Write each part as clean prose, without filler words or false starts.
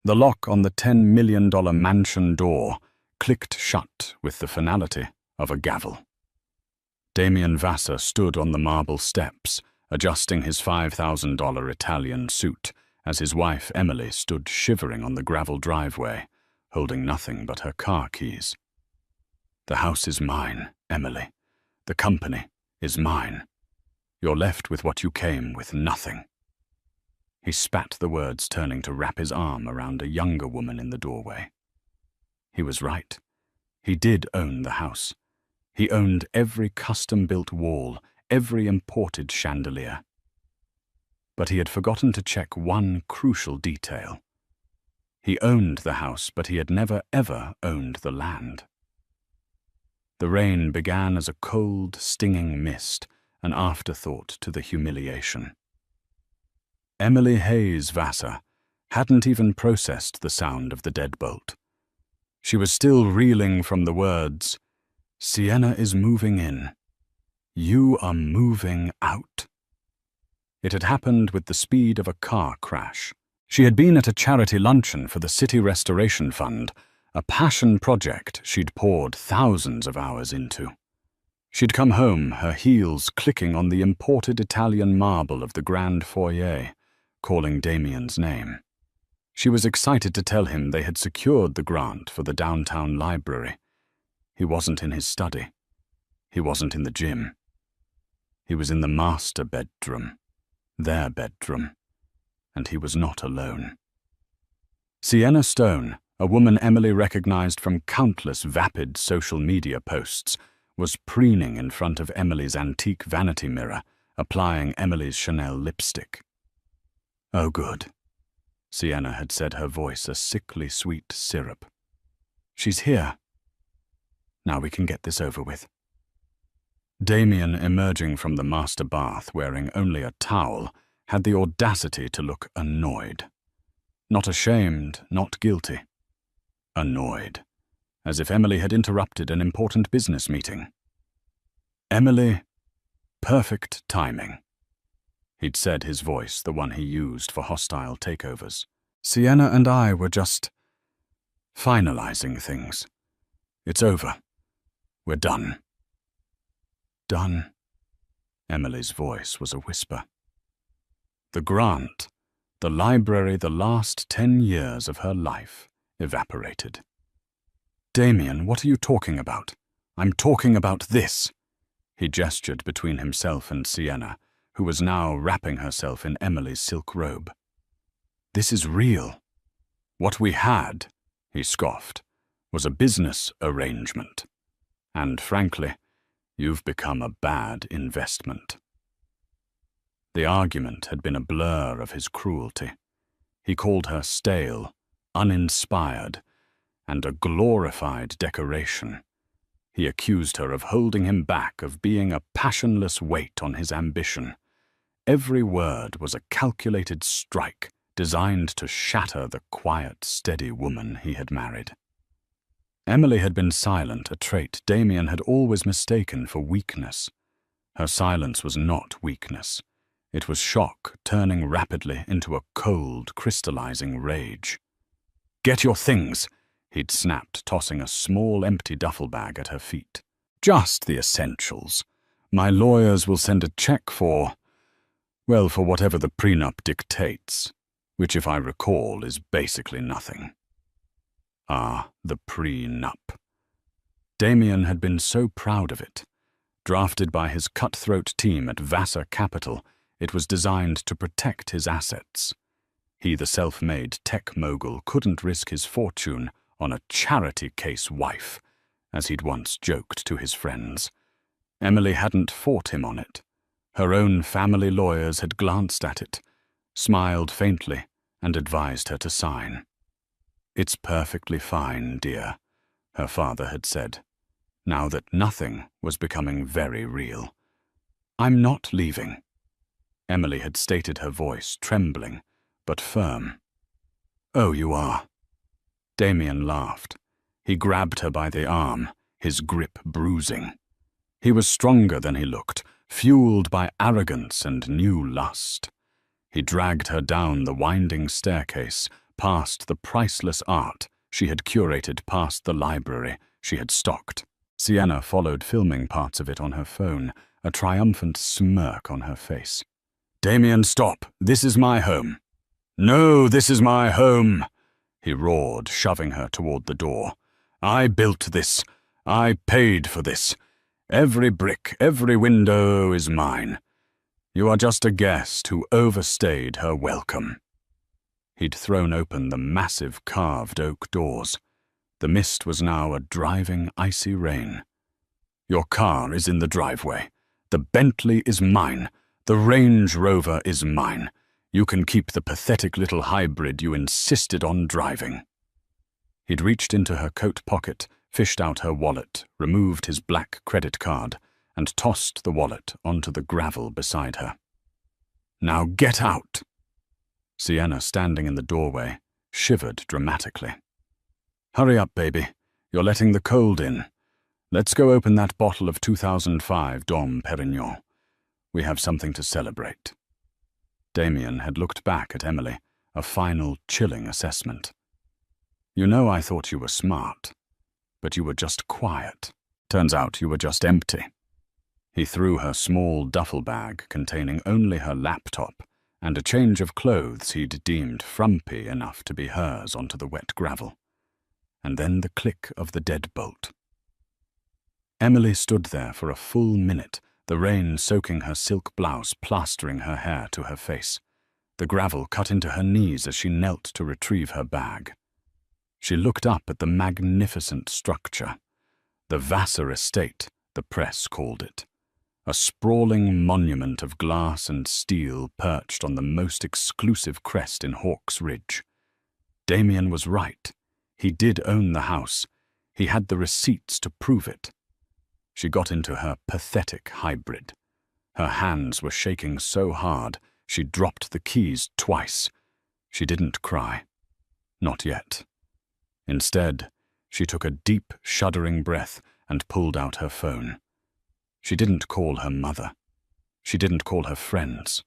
The lock on the $10 million mansion door clicked shut with the finality of a gavel. Damien Vassar stood on the marble steps, adjusting his $5,000 Italian suit, as his wife Emily stood shivering on the gravel driveway, holding nothing but her car keys. "The house is mine, Emily. The company is mine. You're left with what you came with, nothing." He spat the words, turning to wrap his arm around a younger woman in the doorway. He was right. He did own the house. He owned every custom-built wall, every imported chandelier. But he had forgotten to check one crucial detail. He owned the house, but he had never, ever owned the land. The rain began as a cold, stinging mist, an afterthought to the humiliation. Emily Hayes Vassar hadn't even processed the sound of the deadbolt. She was still reeling from the words, "Sienna is moving in. You are moving out." It had happened with the speed of a car crash. She had been at a charity luncheon for the City Restoration Fund, a passion project she'd poured thousands of hours into. She'd come home, her heels clicking on the imported Italian marble of the grand foyer, calling Damien's name. She was excited to tell him they had secured the grant for the downtown library. He wasn't in his study. He wasn't in the gym. He was in the master bedroom, their bedroom, and he was not alone. Sienna Stone, a woman Emily recognized from countless vapid social media posts, was preening in front of Emily's antique vanity mirror, applying Emily's Chanel lipstick. "Oh, good," Sienna had said, her voice a sickly sweet syrup. "She's here. Now we can get this over with." Damien, emerging from the master bath wearing only a towel, had the audacity to look annoyed. Not ashamed, not guilty. Annoyed, as if Emily had interrupted an important business meeting. "Emily, perfect timing." He'd said, his voice the one he used for hostile takeovers. "Sienna and I were just finalizing things. It's over. We're done." "Done?" Emily's voice was a whisper. The grant, the library, the last 10 years of her life evaporated. "Damien, what are you talking about?" "I'm talking about this." He gestured between himself and Sienna, who was now wrapping herself in Emily's silk robe. "This is real. What we had," he scoffed, "was a business arrangement. And frankly, you've become a bad investment." The argument had been a blur of his cruelty. He called her stale, uninspired, and a glorified decoration. He accused her of holding him back, of being a passionless weight on his ambition. Every word was a calculated strike designed to shatter the quiet, steady woman he had married. Emily had been silent, a trait Damien had always mistaken for weakness. Her silence was not weakness. It was shock, turning rapidly into a cold, crystallizing rage. "Get your things," he'd snapped, tossing a small, empty duffel bag at her feet. "Just the essentials. My lawyers will send a check for, well, for whatever the prenup dictates, which, if I recall, is basically nothing." Ah, the prenup. Damien had been so proud of it. Drafted by his cutthroat team at Vassar Capital, it was designed to protect his assets. He, the self-made tech mogul, couldn't risk his fortune on a charity case wife, as he'd once joked to his friends. Emily hadn't fought him on it. Her own family lawyers had glanced at it, smiled faintly, and advised her to sign. "It's perfectly fine, dear," her father had said, now that nothing was becoming very real. "I'm not leaving." Emily had stated, her voice trembling, but firm. "Oh, you are." Damien laughed. He grabbed her by the arm, his grip bruising. He was stronger than he looked, fueled by arrogance and new lust. He dragged her down the winding staircase, past the priceless art she had curated, past the library she had stocked. Sienna followed, filming parts of it on her phone, a triumphant smirk on her face. "Damien, stop! This is my home." "No, this is my home," he roared, shoving her toward the door. "I built this. I paid for this. Every brick, every window is mine. You are just a guest who overstayed her welcome." He'd thrown open the massive carved oak doors. The mist was now a driving, icy rain. "Your car is in the driveway. The Bentley is mine. The Range Rover is mine. You can keep the pathetic little hybrid you insisted on driving." He'd reached into her coat pocket, fished out her wallet, removed his black credit card, and tossed the wallet onto the gravel beside her. "Now get out!" Sienna, standing in the doorway, shivered dramatically. "Hurry up, baby. You're letting the cold in. Let's go open that bottle of 2005 Dom Perignon. We have something to celebrate." Damien had looked back at Emily, a final, chilling assessment. "You know, I thought you were smart, but you were just quiet. Turns out you were just empty." He threw her small duffel bag containing only her laptop and a change of clothes he'd deemed frumpy enough to be hers onto the wet gravel. And then the click of the deadbolt. Emily stood there for a full minute, the rain soaking her silk blouse, plastering her hair to her face. The gravel cut into her knees as she knelt to retrieve her bag. She looked up at the magnificent structure. The Vassar Estate, the press called it. A sprawling monument of glass and steel perched on the most exclusive crest in Hawk's Ridge. Damien was right. He did own the house. He had the receipts to prove it. She got into her pathetic hybrid. Her hands were shaking so hard she dropped the keys twice. She didn't cry. Not yet. Instead, she took a deep, shuddering breath and pulled out her phone. She didn't call her mother. She didn't call her friends.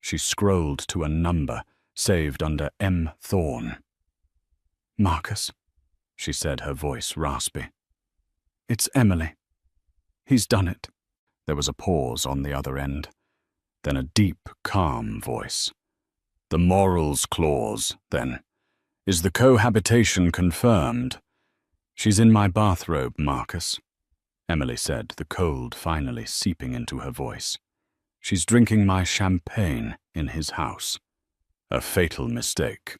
She scrolled to a number saved under M. Thorne. "Marcus," she said, her voice raspy. "It's Emily. He's done it." There was a pause on the other end, then a deep, calm voice. "The morals clause, then. Is the cohabitation confirmed?" "She's in my bathrobe, Marcus," Emily said, the cold finally seeping into her voice. "She's drinking my champagne in his house." "A fatal mistake,"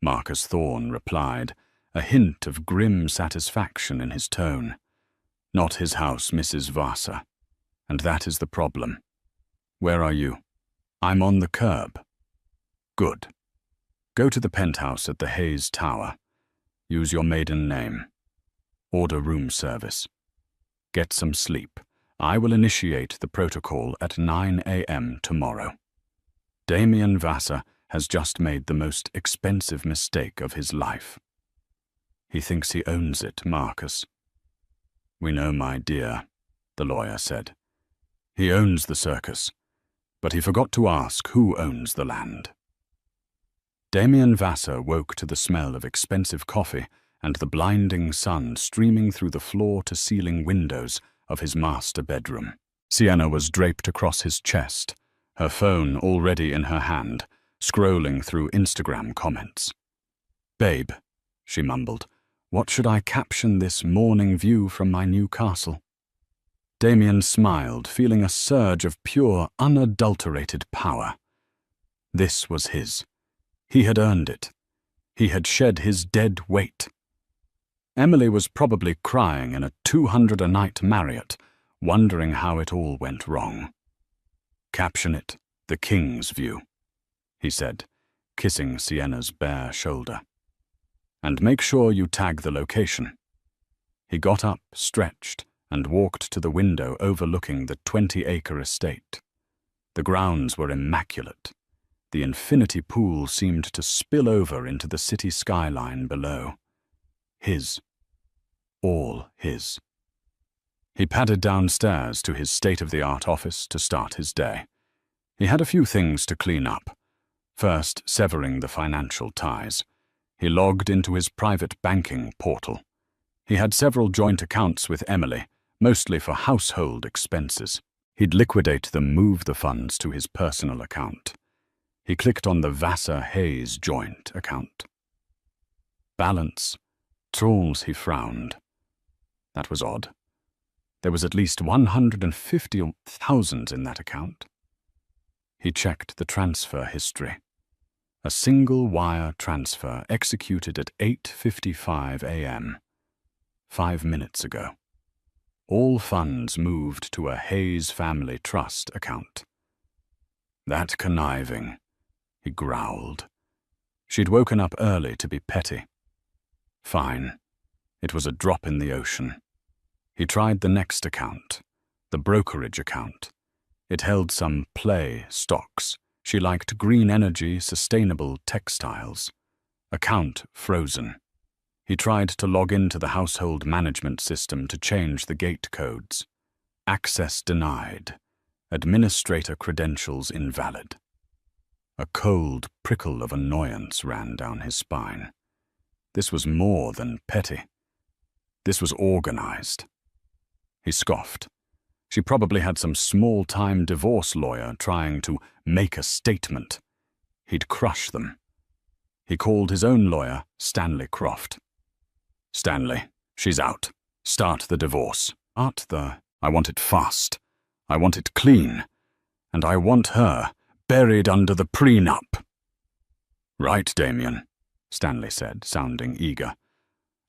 Marcus Thorne replied, a hint of grim satisfaction in his tone. "Not his house, Mrs. Vassar. And that is the problem. Where are you?" "I'm on the curb." "Good. Go to the penthouse at the Hayes Tower. Use your maiden name. Order room service. Get some sleep. I will initiate the protocol at 9 a.m. tomorrow. Damien Vassar has just made the most expensive mistake of his life. He thinks he owns it, Marcus." "We know, my dear," the lawyer said. "He owns the circus, but he forgot to ask who owns the land." Damien Vassar woke to the smell of expensive coffee and the blinding sun streaming through the floor-to-ceiling windows of his master bedroom. Sienna was draped across his chest, her phone already in her hand, scrolling through Instagram comments. "Babe," she mumbled, "what should I caption this morning view from my new castle?" Damien smiled, feeling a surge of pure, unadulterated power. This was his. He had earned it. He had shed his dead weight. Emily was probably crying in a 200-a-night Marriott, wondering how it all went wrong. "Caption it, the King's View," he said, kissing Sienna's bare shoulder. "And make sure you tag the location." He got up, stretched, and walked to the window overlooking the 20-acre estate. The grounds were immaculate. The infinity pool seemed to spill over into the city skyline below. His. All his. He padded downstairs to his state-of-the-art office to start his day. He had a few things to clean up. First, severing the financial ties. He logged into his private banking portal. He had several joint accounts with Emily, mostly for household expenses. He'd liquidate them, move the funds to his personal account. He clicked on the Vassar-Hayes joint account. Balance. Trawls, he frowned. That was odd. There was at least 150,000 in that account. He checked the transfer history. A single-wire transfer executed at 8:55 a.m., 5 minutes ago. All funds moved to a Hayes Family Trust account. That conniving, he growled. She'd woken up early to be petty. Fine. It was a drop in the ocean. He tried the next account, the brokerage account. It held some play stocks. She liked green energy, sustainable textiles. Account frozen. He tried to log into the household management system to change the gate codes. Access denied. Administrator credentials invalid. A cold prickle of annoyance ran down his spine. This was more than petty. This was organized. He scoffed. She probably had some small-time divorce lawyer trying to make a statement. He'd crush them. He called his own lawyer, Stanley Croft. Stanley, she's out. Start the divorce. I want it fast. I want it clean. And I want her buried under the prenup. Right, Damien, Stanley said, sounding eager.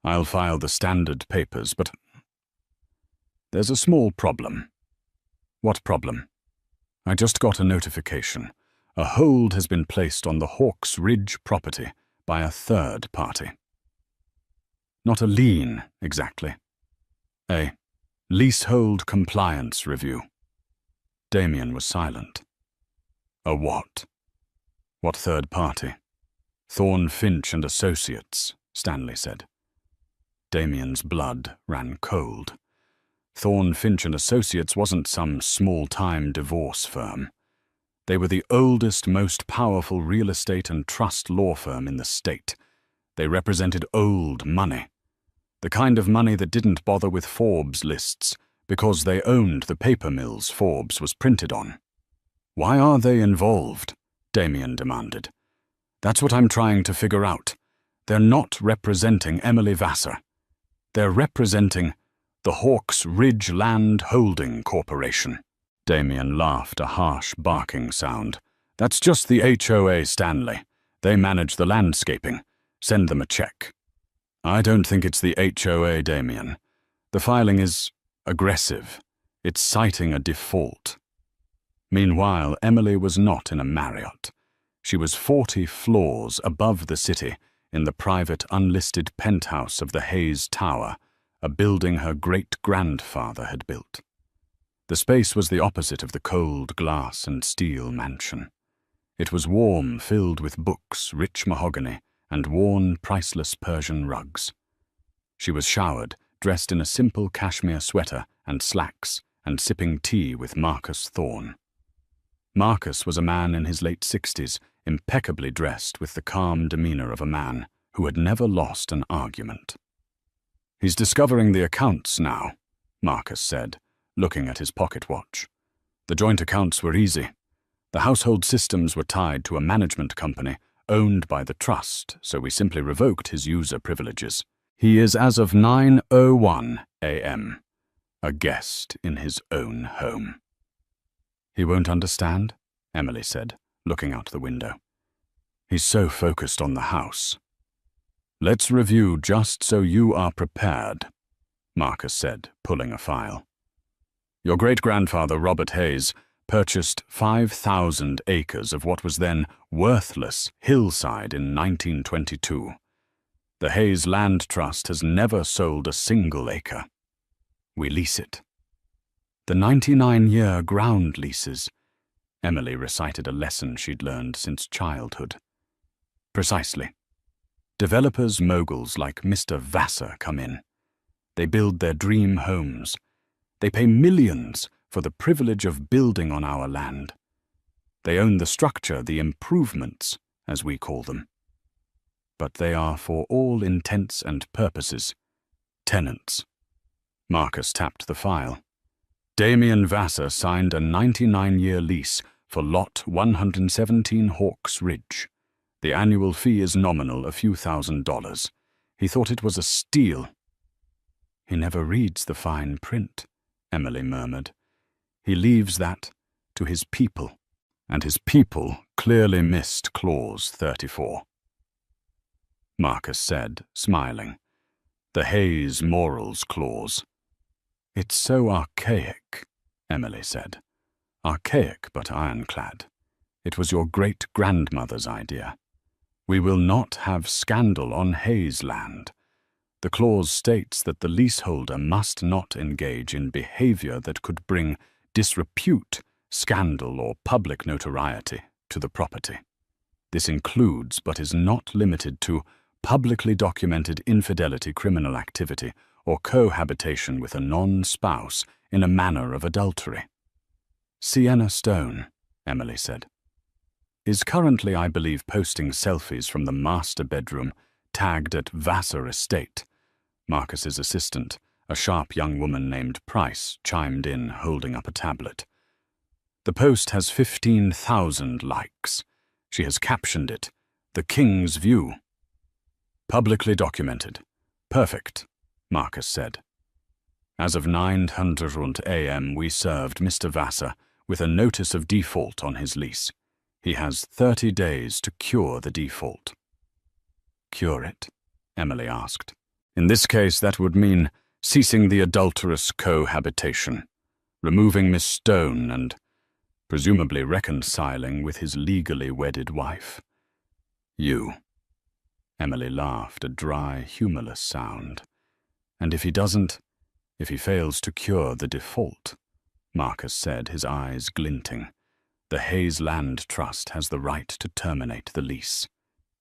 I'll file the standard papers, but there's a small problem. What problem? I just got a notification. A hold has been placed on the Hawks Ridge property by a third party. Not a lien, exactly. A leasehold compliance review. Damien was silent. A what? What third party? Thorne Finch and Associates, Stanley said. Damien's blood ran cold. Thorne Finch and Associates wasn't some small-time divorce firm. They were the oldest, most powerful real estate and trust law firm in the state. They represented old money. The kind of money that didn't bother with Forbes lists because they owned the paper mills Forbes was printed on. Why are they involved? Damien demanded. That's what I'm trying to figure out. They're not representing Emily Vassar. They're representing the Hawks Ridge Land Holding Corporation. Damien laughed, a harsh barking sound. That's just the HOA, Stanley. They manage the landscaping. Send them a check. I don't think it's the HOA, Damien. The filing is aggressive. It's citing a default. Meanwhile, Emily was not in a Marriott. She was 40 floors above the city in the private unlisted penthouse of the Hayes Tower, a building her great-grandfather had built. The space was the opposite of the cold glass and steel mansion. It was warm, filled with books, rich mahogany, and worn, priceless Persian rugs. She was showered, dressed in a simple cashmere sweater and slacks, and sipping tea with Marcus Thorne. Marcus was a man in his late 60s, impeccably dressed with the calm demeanor of a man who had never lost an argument. He's discovering the accounts now, Marcus said, looking at his pocket watch. The joint accounts were easy. The household systems were tied to a management company owned by the trust, so we simply revoked his user privileges. He is as of 9:01 a.m., a guest in his own home. He won't understand, Emily said, looking out the window. He's so focused on the house. Let's review just so you are prepared, Marcus said, pulling a file. Your great-grandfather, Robert Hayes, purchased 5,000 acres of what was then worthless hillside in 1922. The Hayes Land Trust has never sold a single acre. We lease it. The 99-year ground leases. Emily recited a lesson she'd learned since childhood. Precisely. Developers, moguls like Mr. Vassar come in. They build their dream homes. They pay millions for the privilege of building on our land. They own the structure, the improvements, as we call them. but they are, for all intents and purposes, tenants. Marcus tapped the file. Damien Vassar signed a 99-year lease for Lot 117 Hawks Ridge. The annual fee is nominal, a few $1,000s. He thought it was a steal. He never reads the fine print, Emily murmured. He leaves that to his people, and his people clearly missed Clause 34. Marcus said, smiling. The Hayes Morals Clause. It's so archaic, Emily said. Archaic but ironclad. It was your great-grandmother's idea. We will not have scandal on Hayes land. The clause states that the leaseholder must not engage in behavior that could bring disrepute, scandal, or public notoriety to the property. This includes, but is not limited to, publicly documented infidelity, criminal activity, or cohabitation with a non-spouse in a manner of adultery. Sienna Stone, Emily said, is currently, I believe, posting selfies from the master bedroom tagged at Vassar Estate. Marcus's assistant, a sharp young woman named Price, chimed in, holding up a tablet. The post has 15,000 likes. She has captioned it, The King's View. Publicly documented. Perfect, Marcus said. As of 9:00 a.m. we served Mr. Vassar with a notice of default on his lease. He has 30 days to cure the default. Cure it? Emily asked. In this case, that would mean ceasing the adulterous cohabitation, removing Miss Stone and presumably reconciling with his legally wedded wife. You. Emily laughed, a dry, humorless sound. And if he fails to cure the default, Marcus said, his eyes glinting, the Hayes Land Trust has the right to terminate the lease,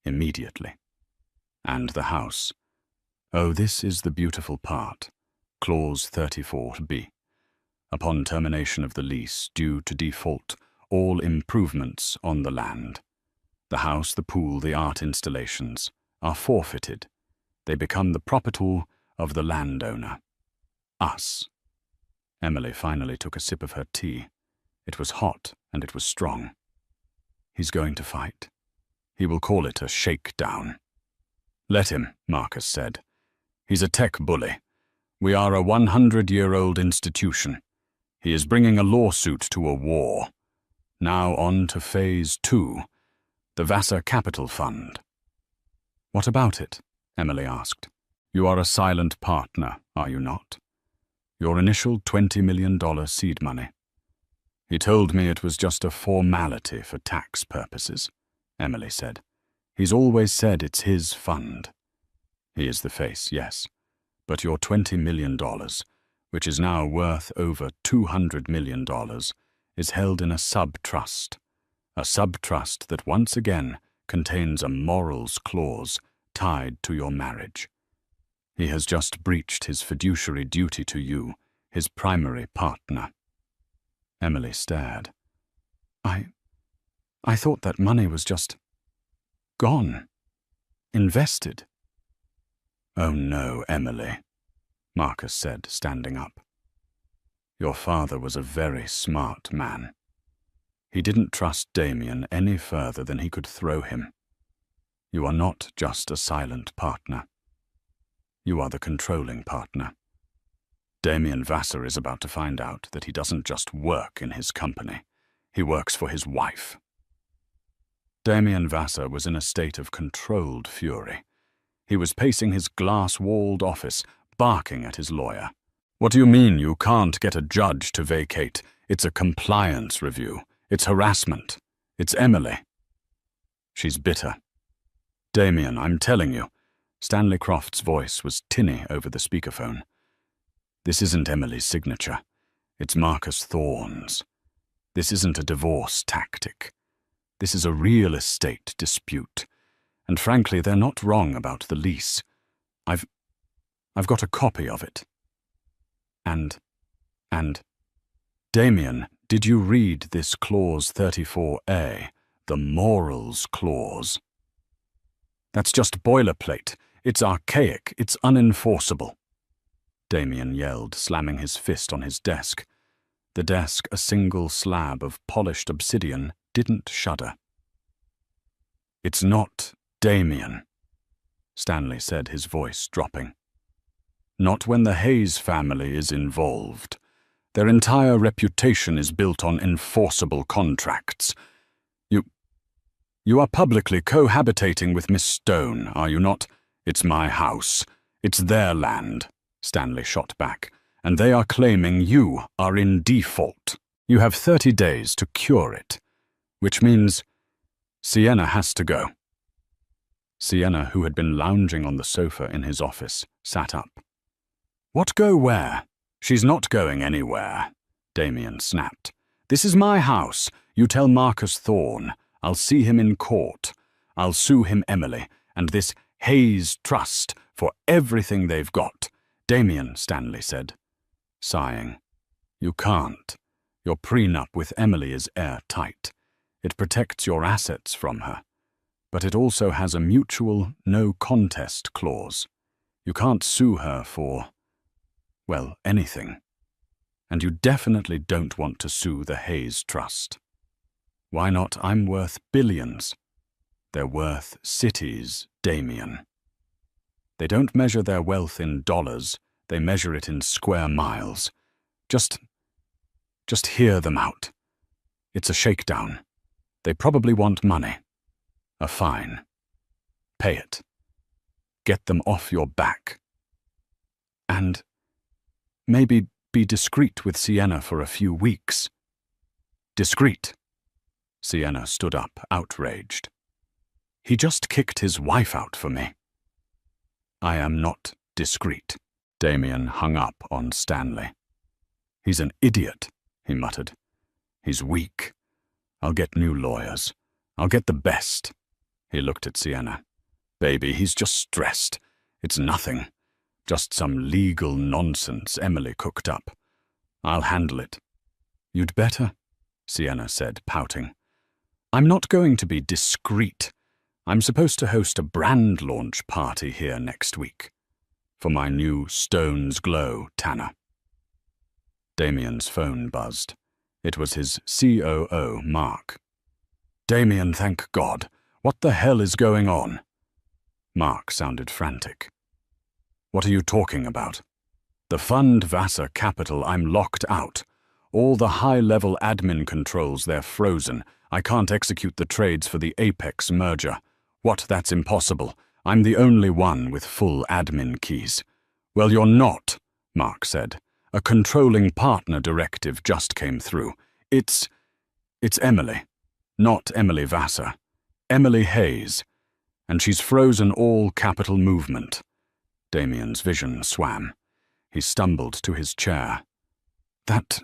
immediately. And the house. Oh, this is the beautiful part. Clause 34b. Upon termination of the lease, due to default, all improvements on the land, the house, the pool, the art installations, are forfeited. They become the property of the landowner. Us. Emily finally took a sip of her tea. It was hot and it was strong. He's going to fight. He will call it a shakedown. Let him, Marcus said. He's a tech bully. We are a 100-year-old institution. He is bringing a lawsuit to a war. Now on to Phase 2, the Vassar Capital Fund. What about it? Emily asked. You are a silent partner, are you not? Your initial $20 million seed money. He told me it was just a formality for tax purposes, Emily said. He's always said it's his fund. He is the face, yes. But your $20 million, which is now worth over $200 million, is held in a sub-trust. A sub-trust that once again contains a morals clause tied to your marriage. He has just breached his fiduciary duty to you, his primary partner. Emily stared. I thought that money was just gone. Invested. Oh no, Emily, Marcus said, standing up. Your father was a very smart man. He didn't trust Damien any further than he could throw him. You are not just a silent partner. You are the controlling partner. Damien Vassar is about to find out that he doesn't just work in his company. He works for his wife. Damien Vassar was in a state of controlled fury. He was pacing his glass-walled office, barking at his lawyer. What do you mean you can't get a judge to vacate? It's a compliance review. It's harassment. It's Emily. She's bitter. Damien, I'm telling you. Stanley Croft's voice was tinny over the speakerphone. This isn't Emily's signature. It's Marcus Thorne's. This isn't a divorce tactic. This is a real estate dispute. And frankly, they're not wrong about the lease. I've got a copy of it. And, Damien, did you read this Clause 34A, the Morals Clause? That's just boilerplate. It's archaic. It's unenforceable. Damien yelled, slamming his fist on his desk. The desk, a single slab of polished obsidian, didn't shudder. It's not Damien, Stanley said, his voice dropping. Not when the Hayes family is involved. Their entire reputation is built on enforceable contracts. You are publicly cohabitating with Miss Stone, are you not? It's my house. It's their land, Stanley shot back, and they are claiming you are in default. You have 30 days to cure it, which means Sienna has to go. Sienna, who had been lounging on the sofa in his office, sat up. What go where? She's not going anywhere, Damien snapped. This is my house. You tell Marcus Thorne. I'll see him in court. I'll sue him, Emily, and this Hayes Trust for everything they've got. Damien, Stanley said, sighing. You can't. Your prenup with Emily is airtight. It protects your assets from her. But it also has a mutual no-contest clause. You can't sue her for, well, anything. And you definitely don't want to sue the Hayes Trust. Why not? I'm worth billions. They're worth cities, Damien. They don't measure their wealth in dollars, they measure it in square miles. Just hear them out. It's a shakedown. They probably want money. A fine. Pay it. Get them off your back. And maybe be discreet with Sienna for a few weeks. Discreet. Sienna stood up, outraged. He just kicked his wife out for me. I am not discreet. Damien hung up on Stanley. He's an idiot, he muttered. He's weak. I'll get new lawyers. I'll get the best. He looked at Sienna. Baby, he's just stressed. It's nothing. Just some legal nonsense Emily cooked up. I'll handle it. You'd better, Sienna said, pouting. I'm not going to be discreet. I'm supposed to host a brand launch party here next week. For my new Stone's Glow tanner. Damien's phone buzzed. It was his COO, Mark. Damien, thank God. What the hell is going on? Mark sounded frantic. What are you talking about? The fund Vassar Capital, I'm locked out. All the high-level admin controls, they're frozen. I can't execute the trades for the Apex merger. What, that's impossible. I'm the only one with full admin keys. Well, you're not, Mark said. A controlling partner directive just came through. It's Emily. Not Emily Vassar. Emily Hayes. And she's frozen all capital movement. Damien's vision swam. He stumbled to his chair. That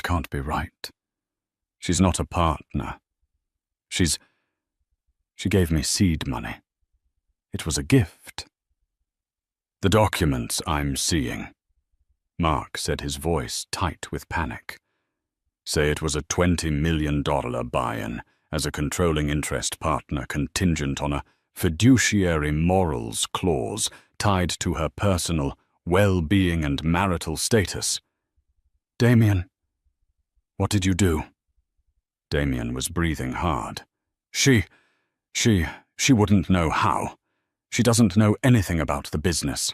can't be right. She's not a partner. She gave me seed money. It was a gift. The documents I'm seeing, Mark said, his voice tight with panic, say it was a $20 million buy-in as a controlling interest partner contingent on a fiduciary morals clause tied to her personal well-being and marital status. Damien, what did you do? Damien was breathing hard. She wouldn't know how. She doesn't know anything about the business.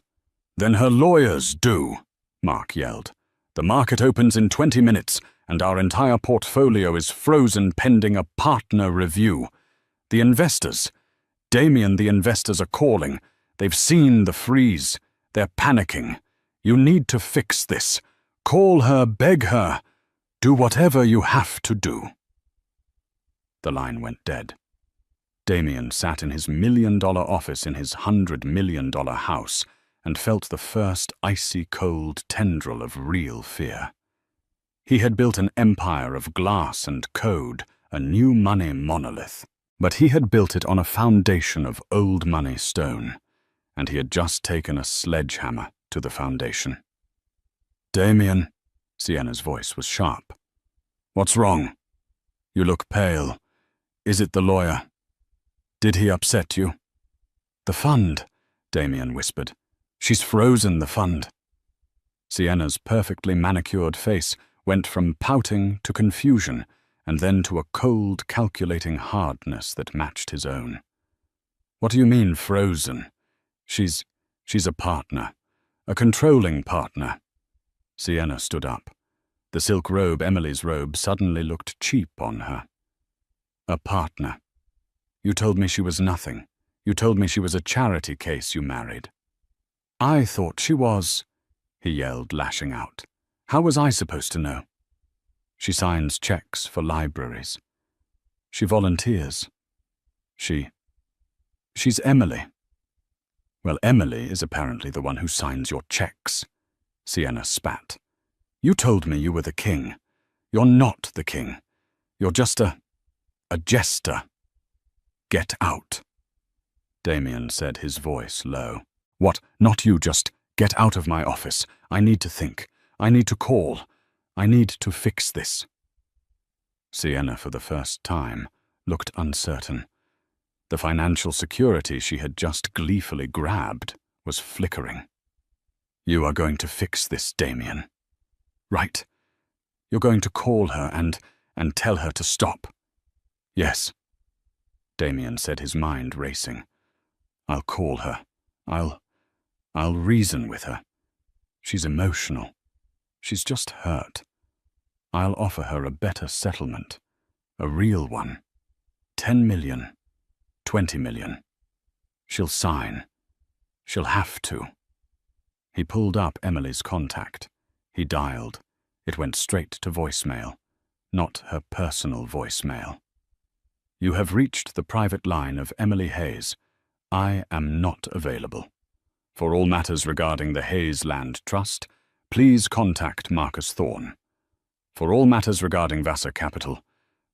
Then her lawyers do, Mark yelled. The market opens in 20 minutes, and our entire portfolio is frozen pending a partner review. The investors, Damien, the investors are calling. They've seen the freeze. They're panicking. You need to fix this. Call her, beg her. Do whatever you have to do. The line went dead. Damien sat in his $1 million office in his $100 million house and felt the first icy cold tendril of real fear. He had built an empire of glass and code, a new money monolith, but he had built it on a foundation of old money stone, and he had just taken a sledgehammer to the foundation. Damien, Sienna's voice was sharp. What's wrong? You look pale. Is it the lawyer? Did he upset you? The fund, Damien whispered. She's frozen the fund. Sienna's perfectly manicured face went from pouting to confusion, and then to a cold, calculating hardness that matched his own. What do you mean, frozen? She's a partner. A controlling partner. Sienna stood up. The silk robe, Emily's robe, suddenly looked cheap on her. A partner. You told me she was nothing. You told me she was a charity case you married. I thought she was, he yelled, lashing out. How was I supposed to know? She signs checks for libraries. She volunteers. She's Emily. Well, Emily is apparently the one who signs your checks. Sienna spat. You told me you were the king. You're not the king. You're just a jester. Get out. Damien said, his voice low. What? Not you, just get out of my office. I need to think. I need to call. I need to fix this. Sienna, for the first time, looked uncertain. The financial security she had just gleefully grabbed was flickering. You are going to fix this, Damien. Right. You're going to call her and tell her to stop. Yes. Damien said, his mind racing. I'll call her. I'll reason with her. She's emotional. She's just hurt. I'll offer her a better settlement. A real one. 10 million. 20 million. She'll sign. She'll have to. He pulled up Emily's contact. He dialed. It went straight to voicemail. Not her personal voicemail. You have reached the private line of Emily Hayes. I am not available. For all matters regarding the Hayes Land Trust, please contact Marcus Thorne. For all matters regarding Vassar Capital,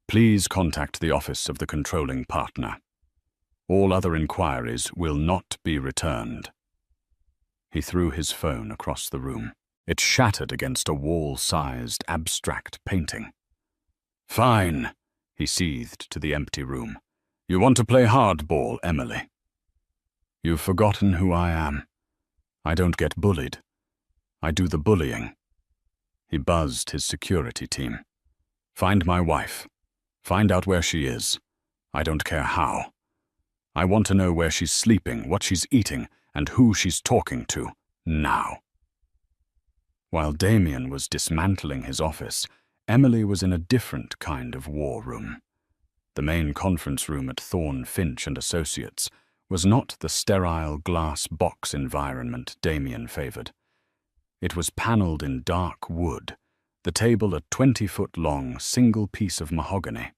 please contact the office of the controlling partner. All other inquiries will not be returned. He threw his phone across the room. It shattered against a wall-sized, abstract painting. Fine, he seethed to the empty room. You want to play hardball, Emily? You've forgotten who I am. I don't get bullied. I do the bullying. He buzzed his security team. Find my wife. Find out where she is. I don't care how. I want to know where she's sleeping, what she's eating, and who she's talking to, now. While Damien was dismantling his office, Emily was in a different kind of war room. The main conference room at Thorne Finch and Associates was not the sterile glass box environment Damien favored. It was paneled in dark wood, the table a 20-foot-long single piece of mahogany.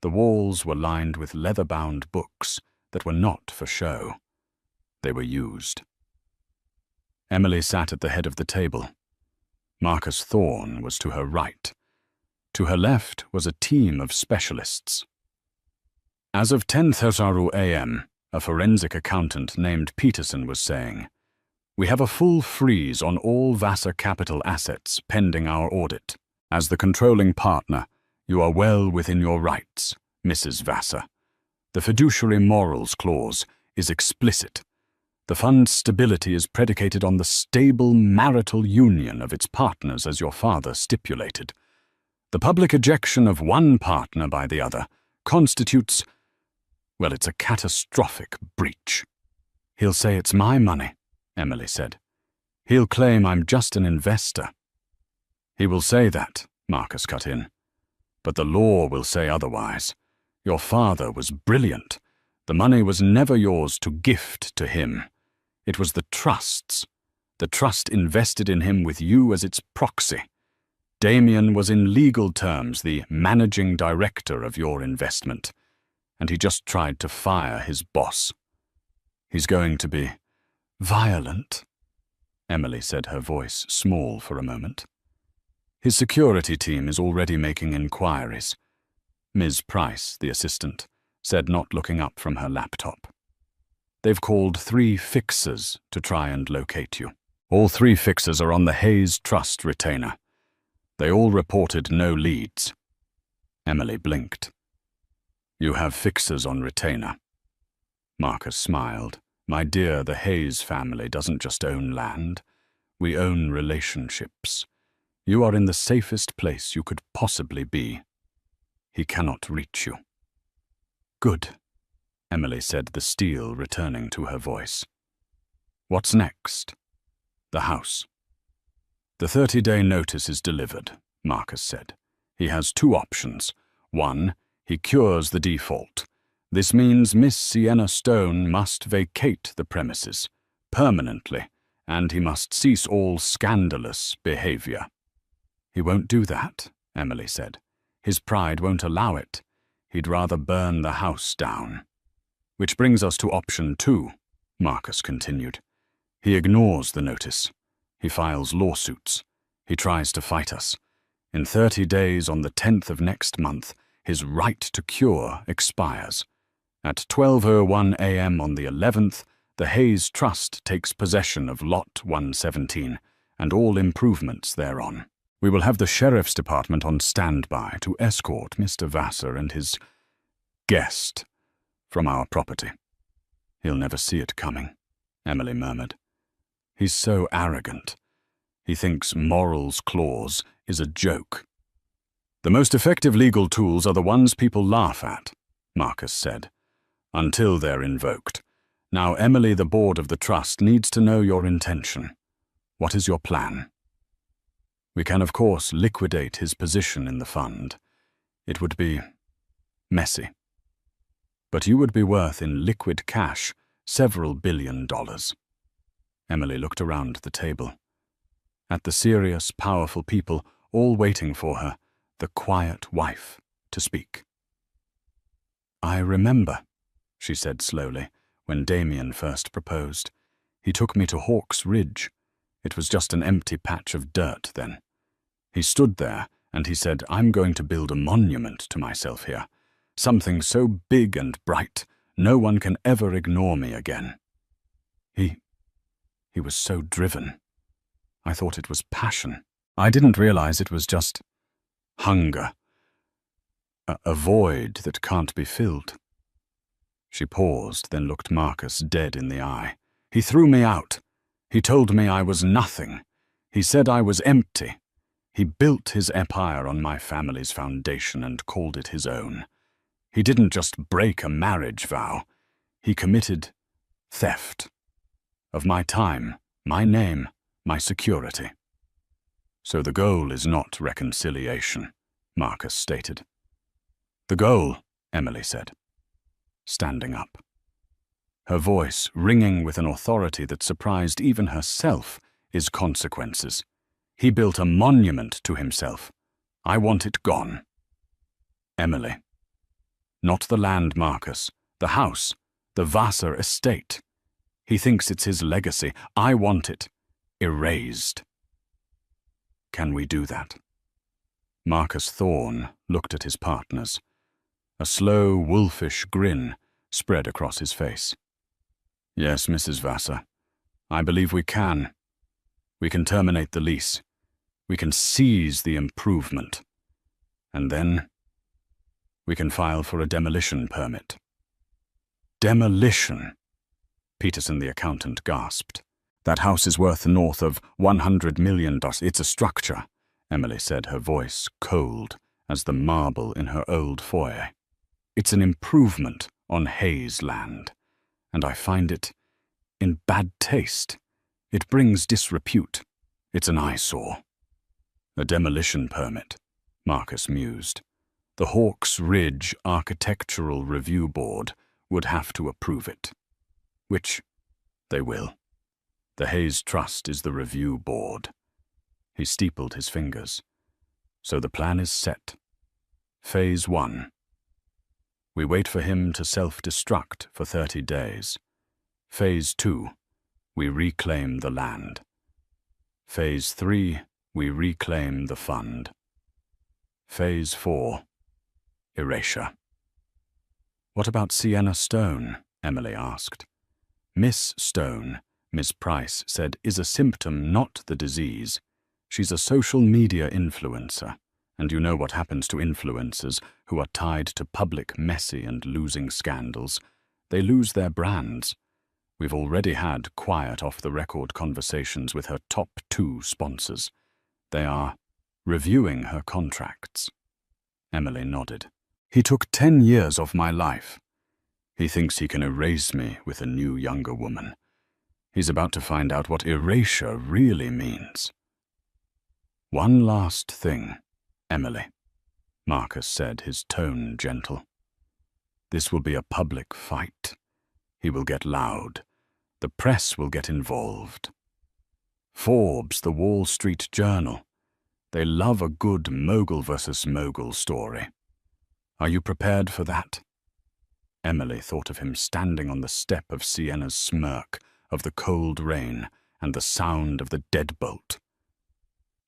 The walls were lined with leather-bound books that were not for show. They were used. Emily sat at the head of the table. Marcus Thorne was to her right. To her left was a team of specialists. As of 10:30 a.m., a forensic accountant named Peterson was saying, "We have a full freeze on all Vassar Capital assets pending our audit. As the controlling partner, you are well within your rights, Mrs. Vassar. The fiduciary morals clause is explicit. The fund's stability is predicated on the stable marital union of its partners as your father stipulated. The public ejection of one partner by the other constitutes, well, it's a catastrophic breach." "He'll say it's my money," Emily said. "He'll claim I'm just an investor." "He will say that," Marcus cut in. "But the law will say otherwise. Your father was brilliant. The money was never yours to gift to him. It was the trust's. The trust invested in him with you as its proxy. Damien was in legal terms the managing director of your investment, and he just tried to fire his boss. He's going to be violent," Emily said, her voice small for a moment. "His security team is already making inquiries," Ms. Price, the assistant, said, not looking up from her laptop. "They've called 3 fixers to try and locate you. All 3 fixers are on the Hayes Trust retainer. They all reported no leads." Emily blinked. "You have fixers on retainer." Marcus smiled. My dear, the Hayes family doesn't just own land. We own relationships. You are in the safest place you could possibly be. He cannot reach you." "Good," Emily said, the steel returning to her voice. "What's next?" "The house." "The 30-day notice is delivered," Marcus said. "He has two options. One, he cures the default. This means Miss Sienna Stone must vacate the premises, permanently, and he must cease all scandalous behavior." "He won't do that," Emily said. "His pride won't allow it. He'd rather burn the house down." "Which brings us to option 2, Marcus continued. "He ignores the notice. He files lawsuits. He tries to fight us. In 30 days, on the 10th of next month, his right to cure expires. At 12:01 a.m. on the 11th, the Hayes Trust takes possession of Lot 117 and all improvements thereon. We will have the Sheriff's Department on standby to escort Mr. Vassar and his guest from our property." "He'll never see it coming," Emily murmured. "He's so arrogant. He thinks morals clause is a joke." "The most effective legal tools are the ones people laugh at," Marcus said, "until they're invoked. Now, Emily, the board of the trust needs to know your intention. What is your plan?" "We can, of course, liquidate his position in the fund. It would be messy. But you would be worth in liquid cash several $billion." Emily looked around the table. At the serious, powerful people, all waiting for her, the quiet wife, to speak. "I remember," she said slowly, "when Damien first proposed. He took me to Hawk's Ridge. It was just an empty patch of dirt then. He stood there and he said, 'I'm going to build a monument to myself here. Something so big and bright, no one can ever ignore me again.' He was so driven. I thought it was passion. I didn't realize it was just hunger. A void that can't be filled." She paused, then looked Marcus dead in the eye. "He threw me out. He told me I was nothing. He said I was empty. He built his empire on my family's foundation and called it his own. He didn't just break a marriage vow. He committed theft. Of my time, my name, my security." "So the goal is not reconciliation," Marcus stated. "The goal," Emily said, standing up. Her voice, ringing with an authority that surprised even herself, "is consequences. He built a monument to himself. I want it gone." "Emily. Not the land, Marcus. The house. The Vassar estate. He thinks it's his legacy. I want it erased." "Can we do that?" Marcus Thorne looked at his partners. A slow, wolfish grin spread across his face. "Yes, Mrs. Vassar. I believe we can. We can terminate the lease. We can seize the improvement. And then we can file for a demolition permit." "Demolition?" Peterson the accountant gasped. "That house is worth north of $100 million. It's a structure," Emily said, her voice cold as the marble in her old foyer. "It's an improvement on Hayes land, and I find it in bad taste. It brings disrepute. It's an eyesore." "A demolition permit," Marcus mused. "The Hawk's Ridge Architectural Review Board would have to approve it. Which they will. The Hayes Trust is the review board." He steepled his fingers. "So the plan is set. Phase 1. We wait for him to self-destruct for 30 days. Phase 2. We reclaim the land. Phase 3. We reclaim the fund. Phase 4. Erasure." "What about Sienna Stone?" Emily asked. "Miss Stone," Miss Price said, "is a symptom, not the disease. She's a social media influencer, and you know what happens to influencers who are tied to public messy and losing scandals. They lose their brands. We've already had quiet off-the-record conversations with her top 2 sponsors. They are reviewing her contracts. Emily nodded. He took 10 years of my life. He thinks he can erase me with a new younger woman. He's about to find out what erasure really means. One last thing, Emily, Marcus said, his tone gentle. This will be a public fight. He will get loud. The press will get involved. Forbes, the Wall Street Journal. They love a good mogul versus mogul story. Are you prepared for that? Emily thought of him standing on the step of Sienna's smirk, of the cold rain and the sound of the deadbolt.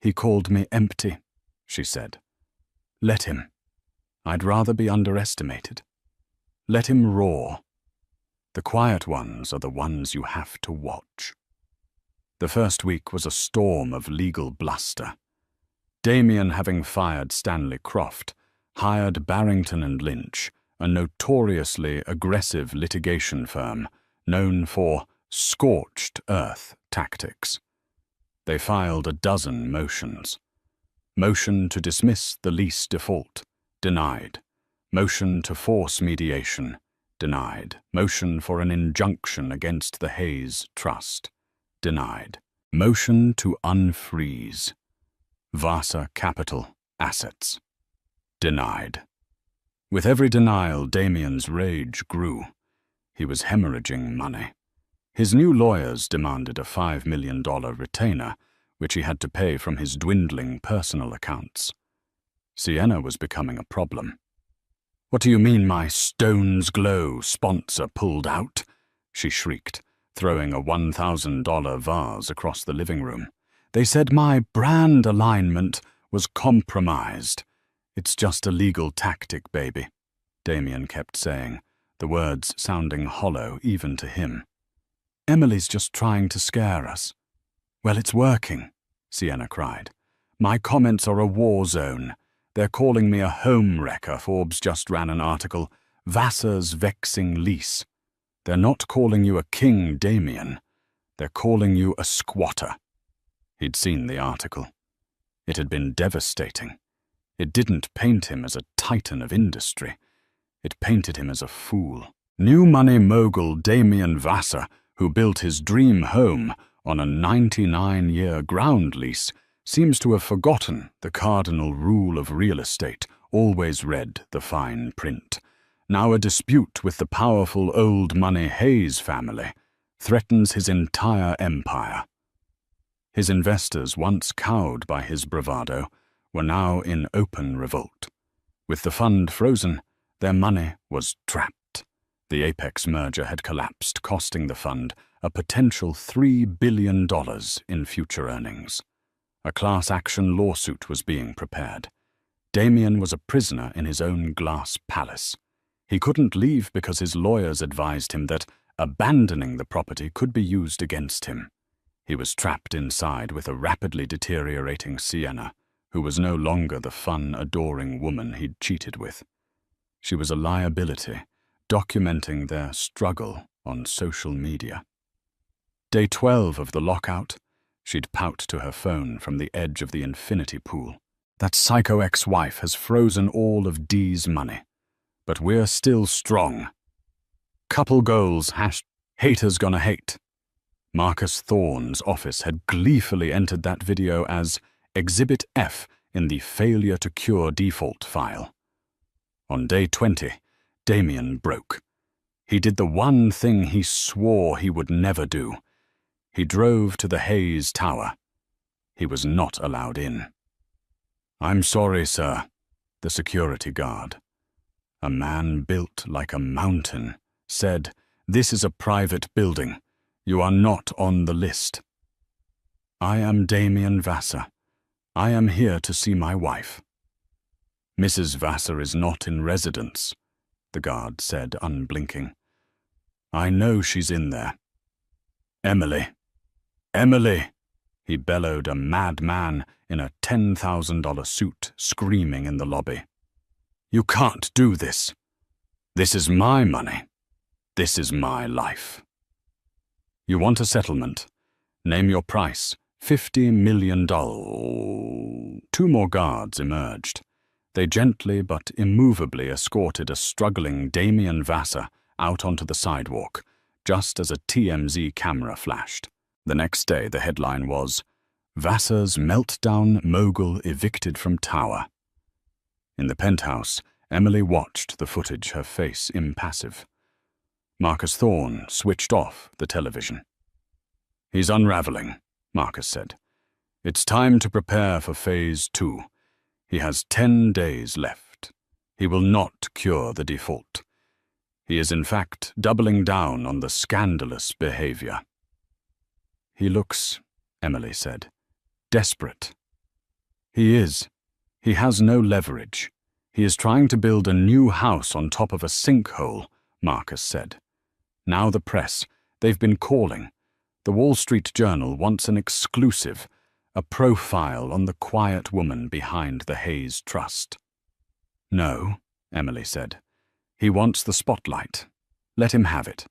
He called me empty, she said. Let him. I'd rather be underestimated. Let him roar. The quiet ones are the ones you have to watch. The first week was a storm of legal bluster. Damien, having fired Stanley Croft, hired Barrington and Lynch, a notoriously aggressive litigation firm known for scorched earth tactics. They filed a dozen motions. Motion to dismiss the lease default, denied. Motion to force mediation, denied. Motion for an injunction against the Hayes Trust, denied. Motion to unfreeze Vasa Capital assets, denied. With every denial, Damien's rage grew. He was hemorrhaging money. His new lawyers demanded a $5 million retainer, which he had to pay from his dwindling personal accounts. Sienna was becoming a problem. What do you mean my Stones Glow sponsor pulled out? She shrieked, throwing a $1,000 vase across the living room. They said my brand alignment was compromised. It's just a legal tactic, baby, Damien kept saying, the words sounding hollow even to him. Emily's just trying to scare us. Well, it's working, Sienna cried. My comments are a war zone. They're calling me a home wrecker. Forbes just ran an article, Vassar's vexing lease. They're not calling you a king, Damien. They're calling you a squatter. He'd seen the article. It had been devastating. It didn't paint him as a titan of industry. It painted him as a fool. New money mogul Damien Vassar, who built his dream home on a 99-year ground lease, seems to have forgotten the cardinal rule of real estate, always read the fine print. Now a dispute with the powerful old money Hayes family threatens his entire empire. His investors, once cowed by his bravado, were now in open revolt. With the fund frozen, their money was trapped. The Apex merger had collapsed, costing the fund a potential $3 billion in future earnings. A class action lawsuit was being prepared. Damien was a prisoner in his own glass palace. He couldn't leave because his lawyers advised him that abandoning the property could be used against him. He was trapped inside with a rapidly deteriorating Sienna, who was no longer the fun, adoring woman he'd cheated with. She was a liability, documenting their struggle on social media. Day 12 of the lockout, she'd pout to her phone from the edge of the infinity pool. That psycho ex-wife has frozen all of Dee's money. But we're still strong. Couple goals, haters gonna hate. Marcus Thorne's office had gleefully entered that video as Exhibit F in the failure to cure default file. On day 20, Damien broke. He did the one thing he swore he would never do. He drove to the Hayes Tower. He was not allowed in. I'm sorry, sir, the security guard, a man built like a mountain, said, "This is a private building. You are not on the list." I am Damien Vassar. I am here to see my wife. Mrs. Vassar is not in residence, the guard said, unblinking. I know she's in there. Emily. Emily! He bellowed, a madman in a $10,000 suit, screaming in the lobby. You can't do this. This is my money. This is my life. You want a settlement. Name your price. $50 million. 2 more guards emerged. They gently but immovably escorted a struggling Damien Vassar out onto the sidewalk, just as a TMZ camera flashed. The next day, the headline was, "Vassar's Meltdown Mogul Evicted from Tower." In the penthouse, Emily watched the footage, her face impassive. Marcus Thorne switched off the television. "He's unraveling," Marcus said. "It's time to prepare for Phase 2. He has 10 days left. He will not cure the default. He is in fact doubling down on the scandalous behavior." "He looks," Emily said, "desperate." "He is. He has no leverage. He is trying to build a new house on top of a sinkhole," Marcus said. "Now the press, they've been calling. The Wall Street Journal wants an exclusive, a profile on the quiet woman behind the Hayes Trust." "No," Emily said. "He wants the spotlight. Let him have it.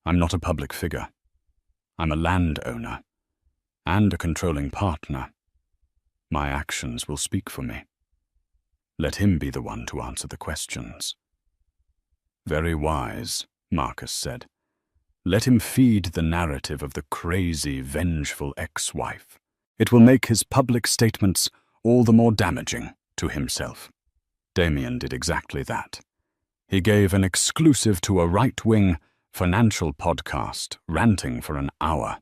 I'm not a public figure. I'm a landowner and a controlling partner. My actions will speak for me. Let him be the one to answer the questions." "Very wise," Marcus said. "Let him feed the narrative of the crazy, vengeful ex-wife. It will make his public statements all the more damaging to himself." Damien did exactly that. He gave an exclusive to a right-wing financial podcast, ranting for an hour.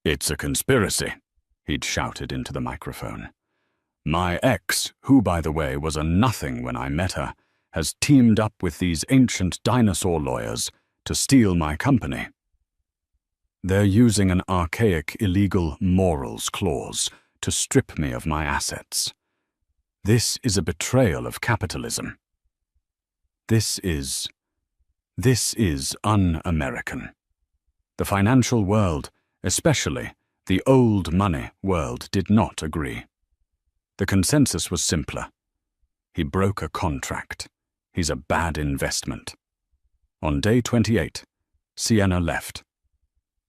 "It's a conspiracy," he'd shouted into the microphone. "My ex, who, by the way, was a nothing when I met her, has teamed up with these ancient dinosaur lawyers to steal my company. They're using an archaic illegal morals clause to strip me of my assets. This is a betrayal of capitalism. This is un-American. The financial world, especially the old money world, did not agree. The consensus was simpler. He broke a contract. He's a bad investment." On day 28, Sienna left.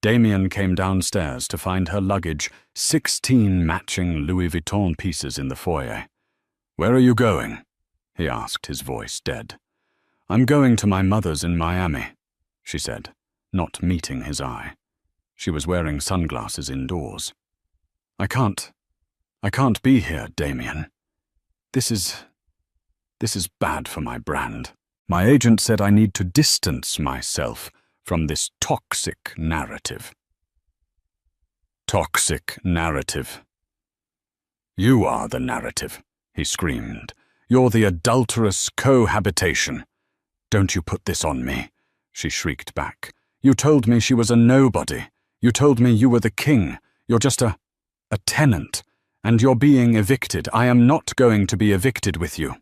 Damien came downstairs to find her luggage, 16 matching Louis Vuitton pieces in the foyer. "Where are you going?" he asked, his voice dead. "I'm going to my mother's in Miami," she said, not meeting his eye. She was wearing sunglasses indoors. I can't be here, Damien. This is bad for my brand. My agent said I need to distance myself from this toxic narrative." "Toxic narrative. You are the narrative," he screamed. "You're the adulterous cohabitation." "Don't you put this on me," she shrieked back. "You told me she was a nobody. You told me you were the king. You're just a tenant. And you're being evicted. I am not going to be evicted with you.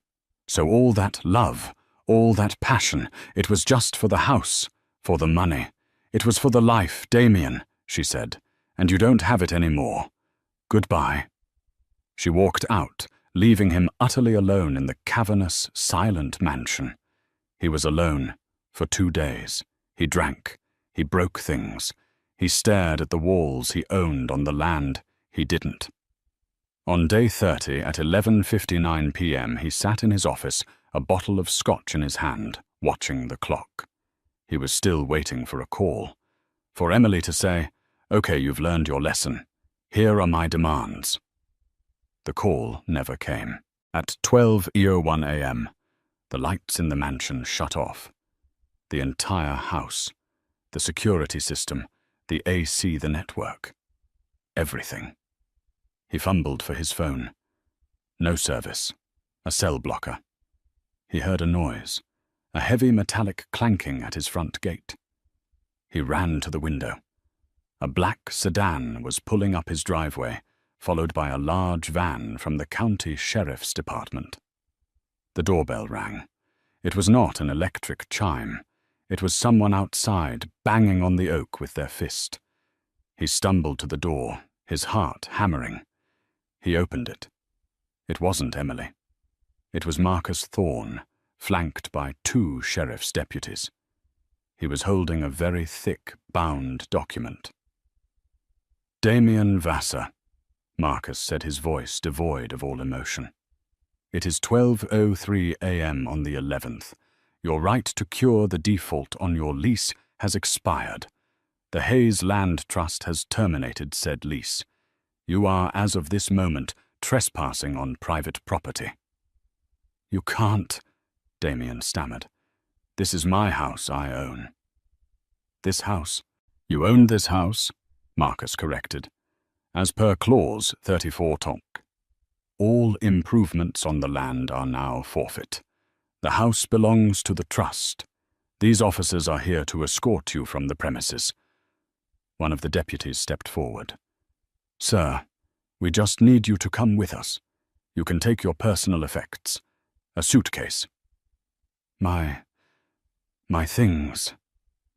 So all that love, all that passion, it was just for the house, for the money. It was for the life, Damien," she said, "and you don't have it anymore. Goodbye." She walked out, leaving him utterly alone in the cavernous, silent mansion. He was alone for 2 days. He drank. He broke things. He stared at the walls he owned on the land he didn't. On day 30 at 11:59 p.m. he sat in his office, a bottle of scotch in his hand, watching the clock. He was still waiting for a call. For Emily to say, "Okay, you've learned your lesson. Here are my demands." The call never came. At 12:01 a.m., the lights in the mansion shut off. The entire house, the security system, the AC, the network. Everything. He fumbled for his phone. No service. A cell blocker. He heard a noise, a heavy metallic clanking at his front gate. He ran to the window. A black sedan was pulling up his driveway, followed by a large van from the county sheriff's department. The doorbell rang. It was not an electric chime. It was someone outside banging on the oak with their fist. He stumbled to the door, his heart hammering. He opened it. It wasn't Emily. It was Marcus Thorne, flanked by 2 sheriff's deputies. He was holding a very thick, bound document. Damien Vassar, Marcus said, his voice devoid of all emotion. It is 12:03 a.m. on the 11th. Your right to cure the default on your lease has expired. The Hayes Land Trust has terminated said lease. You are, as of this moment, trespassing on private property. You can't, Damien stammered. This is my house I own. This house? You own this house? Marcus corrected. As per clause 34 tonk. All improvements on the land are now forfeit. The house belongs to the trust. These officers are here to escort you from the premises. One of the deputies stepped forward. Sir, we just need you to come with us. You can take your personal effects. A suitcase. My things.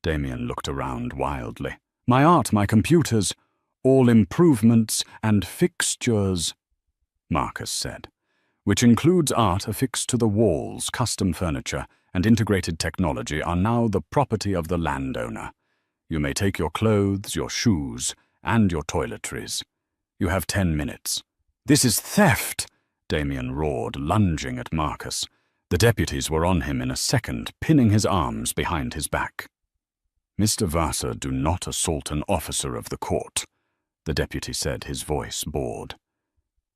Damien looked around wildly. My art, my computers, all improvements and fixtures, Marcus said, which includes art affixed to the walls, custom furniture, and integrated technology are now the property of the landowner. You may take your clothes, your shoes, and your toiletries. You have 10 minutes. This is theft, Damien roared, lunging at Marcus. The deputies were on him in a second, pinning his arms behind his back. Mr. Vassar, do not assault an officer of the court, the deputy said, his voice bored.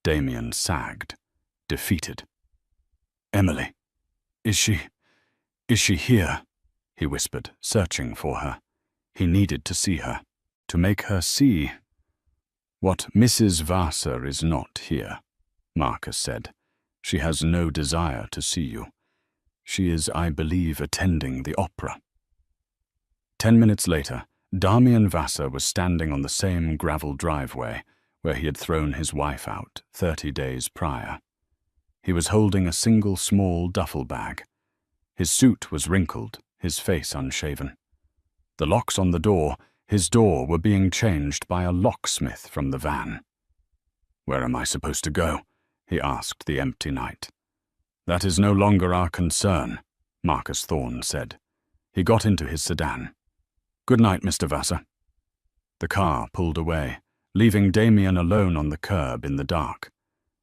Damien sagged, defeated. Emily, is she here? He whispered, searching for her. He needed to see her, to make her see. What Mrs. Vassar is not here, Marcus said. She has no desire to see you. She is, I believe, attending the opera. 10 minutes later, Damien Vassar was standing on the same gravel driveway where he had thrown his wife out 30 days prior. He was holding a single small duffel bag. His suit was wrinkled, his face unshaven. The locks on the door, his door, were being changed by a locksmith from the van. Where am I supposed to go? He asked the empty night. That is no longer our concern, Marcus Thorne said. He got into his sedan. Good night, Mr. Vassar. The car pulled away, leaving Damien alone on the curb in the dark.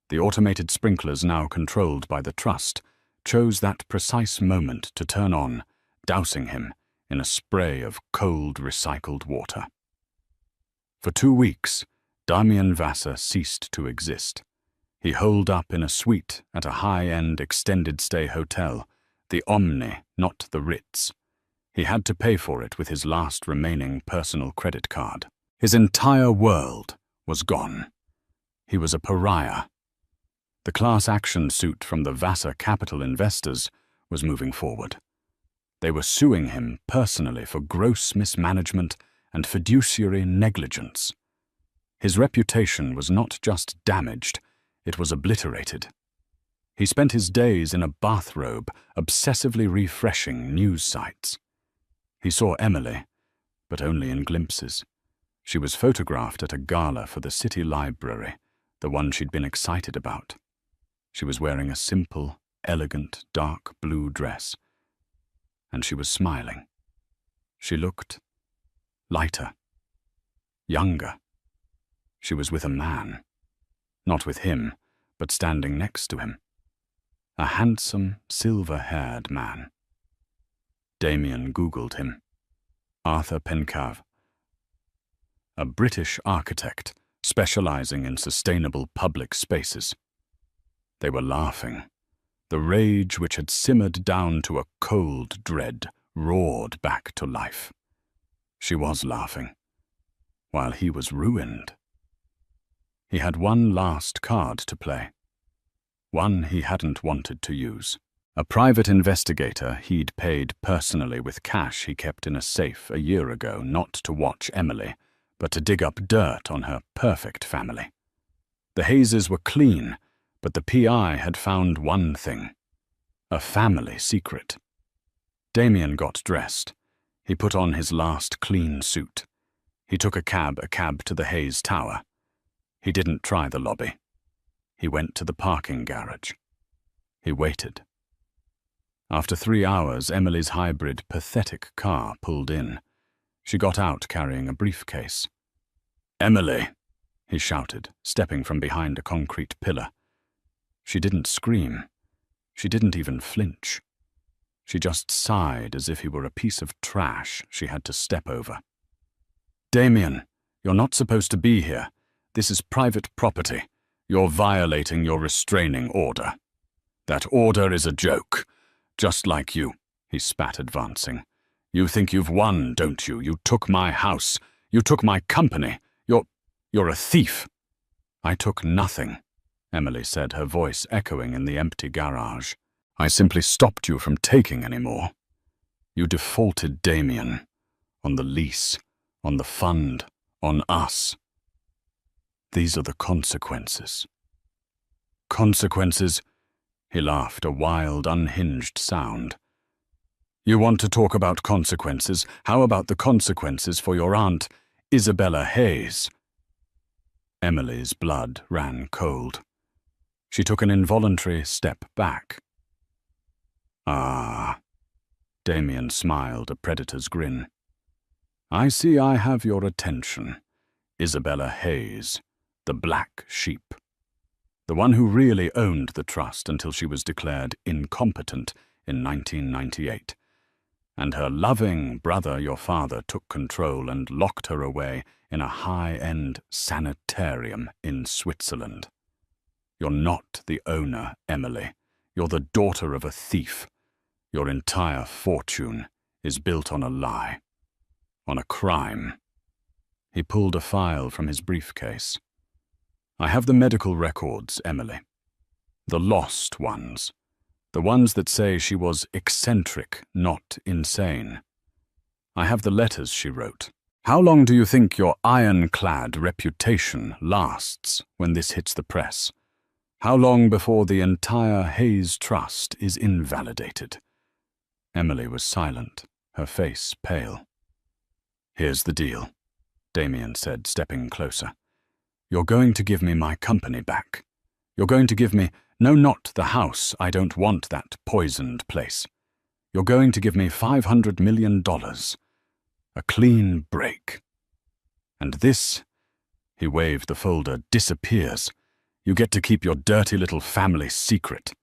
The automated sprinklers, now controlled by the trust, chose that precise moment to turn on, dousing him in a spray of cold recycled water. For 2 weeks, Damien Vassar ceased to exist. He holed up in a suite at a high-end extended-stay hotel, the Omni, not the Ritz. He had to pay for it with his last remaining personal credit card. His entire world was gone. He was a pariah. The class action suit from the Vassar Capital investors was moving forward. They were suing him personally for gross mismanagement and fiduciary negligence. His reputation was not just damaged, it was obliterated. He spent his days in a bathrobe, obsessively refreshing news sites. He saw Emily, but only in glimpses. She was photographed at a gala for the city library, the one she'd been excited about. She was wearing a simple, elegant, dark blue dress, and she was smiling. She looked lighter, younger. She was with a man. Not with him, but standing next to him. A handsome, silver-haired man. Damien Googled him. Arthur Pencave. A British architect specializing in sustainable public spaces. They were laughing. The rage which had simmered down to a cold dread roared back to life. She was laughing, while he was ruined. He had one last card to play. One he hadn't wanted to use. A private investigator he'd paid personally with cash he kept in a safe a year ago, not to watch Emily, but to dig up dirt on her perfect family. The Hayeses were clean, but the PI had found one thing. A family secret. Damien got dressed. He put on his last clean suit. He took a cab to the Hayes Tower. He didn't try the lobby. He went to the parking garage. He waited. After 3 hours, Emily's hybrid, pathetic car pulled in. She got out carrying a briefcase. "Emily!" he shouted, stepping from behind a concrete pillar. She didn't scream. She didn't even flinch. She just sighed as if he were a piece of trash she had to step over. "Damien, you're not supposed to be here. This is private property. You're violating your restraining order." "That order is a joke. Just like you," he spat, advancing. "You think you've won, don't you? You took my house. You took my company. You're a thief." "I took nothing," Emily said, her voice echoing in the empty garage. "I simply stopped you from taking any more. You defaulted, Damien. On the lease, on the fund, on us. These are the consequences." "Consequences?" He laughed, a wild, unhinged sound. "You want to talk about consequences? How about the consequences for your aunt, Isabella Hayes?" Emily's blood ran cold. She took an involuntary step back. "Ah," Damien smiled, a predator's grin. "I see I have your attention. Isabella Hayes, the black sheep. The one who really owned the trust until she was declared incompetent in 1998. And her loving brother, your father, took control and locked her away in a high-end sanitarium in Switzerland. You're not the owner, Emily. You're the daughter of a thief. Your entire fortune is built on a lie, on a crime." He pulled a file from his briefcase. "I have the medical records, Emily. The lost ones. The ones that say she was eccentric, not insane. I have the letters she wrote. How long do you think your ironclad reputation lasts when this hits the press? How long before the entire Hayes Trust is invalidated?" Emily was silent, her face pale. "Here's the deal," Damien said, stepping closer. "You're going to give me my company back. You're going to give me, no, not the house, I don't want that poisoned place. You're going to give me $500 million. A clean break. And this," he waved the folder, "disappears. You get to keep your dirty little family secret."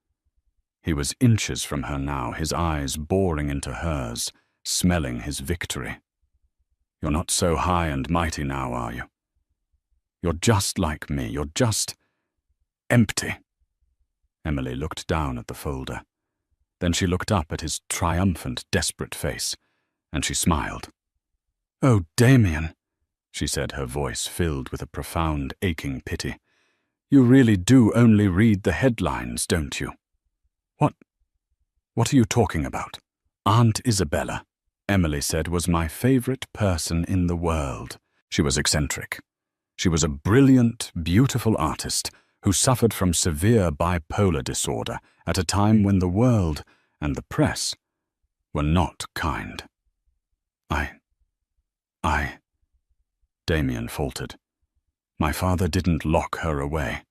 He was inches from her now, his eyes boring into hers, smelling his victory. "You're not so high and mighty now, are you? You're just like me. You're just empty." Emily looked down at the folder. Then she looked up at his triumphant, desperate face, and she smiled. "Oh, Damien," she said, her voice filled with a profound, aching pity. "You really do only read the headlines, don't you?" What are you talking about?" "Aunt Isabella," Emily said, "was my favorite person in the world. She was eccentric. She was a brilliant, beautiful artist who suffered from severe bipolar disorder at a time when the world and the press were not kind. I, Damien faltered. "My father didn't lock her away.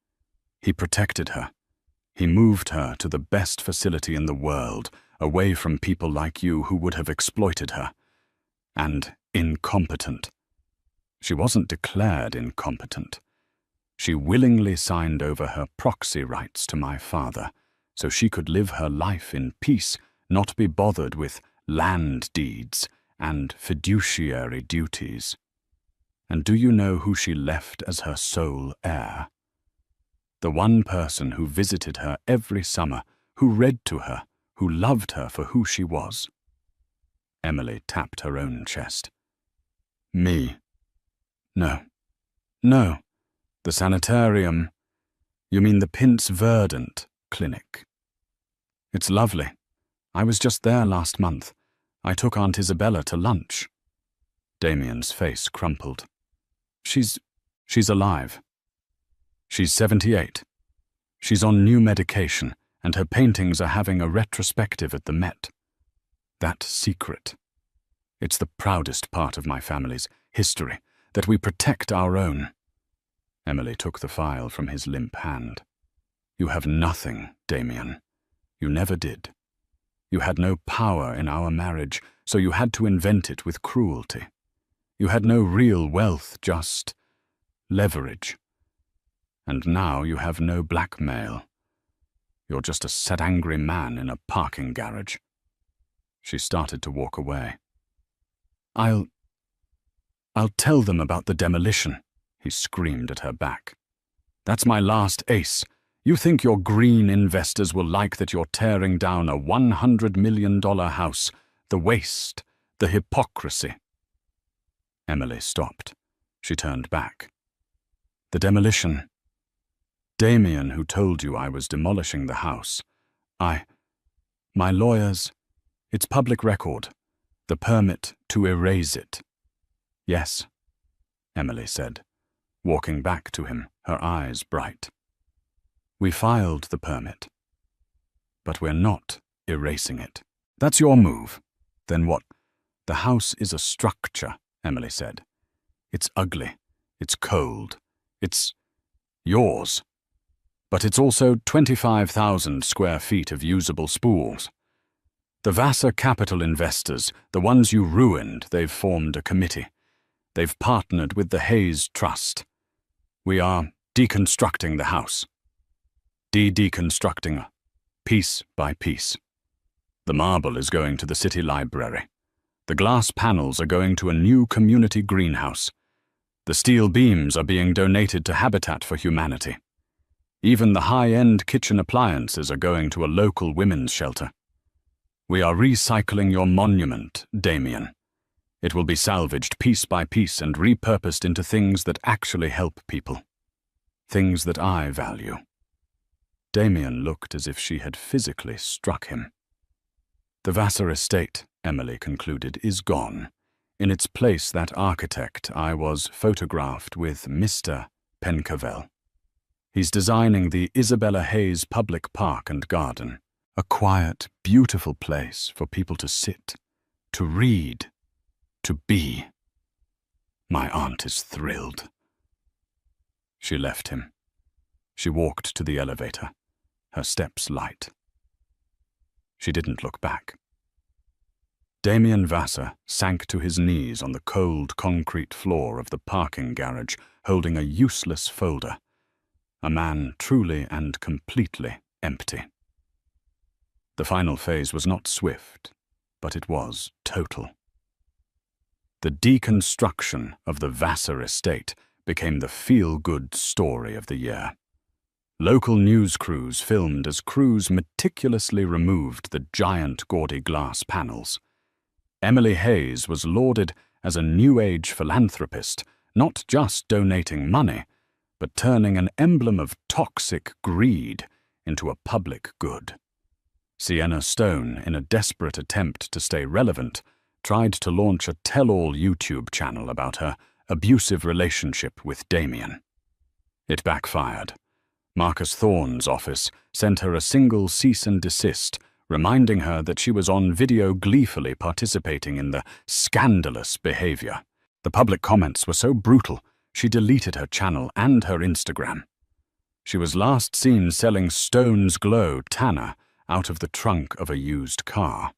He protected her. He moved her to the best facility in the world, away from people like you who would have exploited her. And incompetent. She wasn't declared incompetent. She willingly signed over her proxy rights to my father, so she could live her life in peace, not be bothered with land deeds and fiduciary duties. And do you know who she left as her sole heir? The one person who visited her every summer, who read to her, who loved her for who she was." Emily tapped her own chest. "Me. No. The sanitarium. You mean the Pince Verdant clinic. It's lovely. I was just there last month. I took Aunt Isabella to lunch." Damien's face crumpled. She's alive. She's 78. She's on new medication, and her paintings are having a retrospective at the Met. That secret. It's the proudest part of my family's history, that we protect our own." Emily took the file from his limp hand. "You have nothing, Damien. You never did. You had no power in our marriage, so you had to invent it with cruelty. You had no real wealth, just leverage. And now you have no blackmail. You're just a sad, angry man in a parking garage. She started to walk away. I'll tell them about the demolition, he screamed at her back. That's my last ace. You think your green investors will like that you're tearing down a $100 million house, the waste, the hypocrisy. Emily stopped. She turned back. The demolition. Damien, who told you I was demolishing the house. My lawyers, it's public record, the permit to erase it. Yes, Emily said, walking back to him, her eyes bright. We filed the permit, but we're not erasing it. That's your move. Then what? The house is a structure, Emily said. It's ugly. It's cold. It's yours. But it's also 25,000 square feet of usable spools. The Vassar Capital investors, the ones you ruined, they've formed a committee. They've partnered with the Hayes Trust. We are deconstructing the house. Deconstructing, piece by piece. The marble is going to the city library. The glass panels are going to a new community greenhouse. The steel beams are being donated to Habitat for Humanity. Even the high-end kitchen appliances are going to a local women's shelter. We are recycling your monument, Damien. It will be salvaged piece by piece and repurposed into things that actually help people. Things that I value. Damien looked as if she had physically struck him. The Vassar estate, Emily concluded, is gone. In its place, that architect I was photographed with, Mr. Pencavel. He's designing the Isabella Hayes Public Park and Garden, a quiet, beautiful place for people to sit, to read, to be. My aunt is thrilled. She left him. She walked to the elevator, her steps light. She didn't look back. Damien Vassar sank to his knees on the cold concrete floor of the parking garage, holding a useless folder. A man truly and completely empty. The final phase was not swift, but it was total. The deconstruction of the Vassar estate became the feel-good story of the year. Local news crews filmed as crews meticulously removed the giant gaudy glass panels. Emily Hayes was lauded as a New Age philanthropist, not just donating money, but turning an emblem of toxic greed into a public good. Sienna Stone, in a desperate attempt to stay relevant, tried to launch a tell-all YouTube channel about her abusive relationship with Damien. It backfired. Marcus Thorne's office sent her a single cease and desist, reminding her that she was on video gleefully participating in the scandalous behavior. The public comments were so brutal, she deleted her channel and her Instagram. She was last seen selling Stone's Glow Tanner out of the trunk of a used car.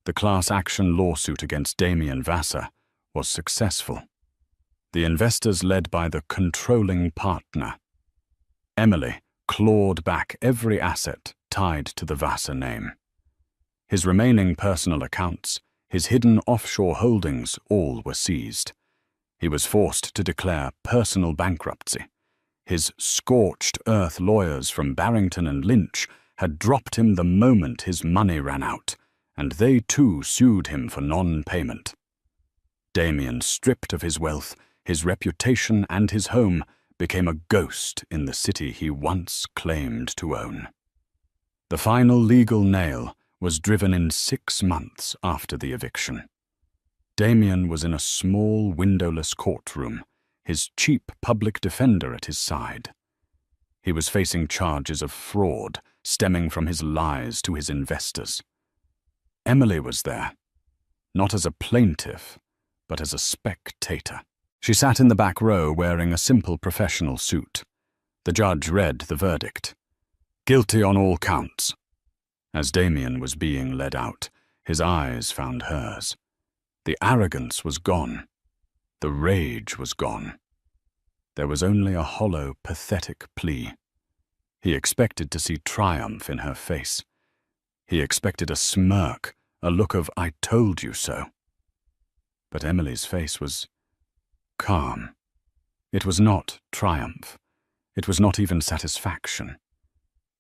The class action lawsuit against Damien Vassar was successful. The investors led by the controlling partner. Emily clawed back every asset tied to the Vassar name. His remaining personal accounts, his hidden offshore holdings, all were seized. He was forced to declare personal bankruptcy. His scorched earth lawyers from Barrington and Lynch had dropped him the moment his money ran out, and they too sued him for non-payment. Damien, stripped of his wealth, his reputation and his home, became a ghost in the city he once claimed to own. The final legal nail was driven in 6 months after the eviction. Damien was in a small, windowless courtroom, his cheap public defender at his side. He was facing charges of fraud stemming from his lies to his investors. Emily was there, not as a plaintiff, but as a spectator. She sat in the back row wearing a simple professional suit. The judge read the verdict. Guilty on all counts. As Damien was being led out, his eyes found hers. The arrogance was gone. The rage was gone. There was only a hollow, pathetic plea. He expected to see triumph in her face. He expected a smirk, a look of "I told you so." But Emily's face was calm. It was not triumph. It was not even satisfaction.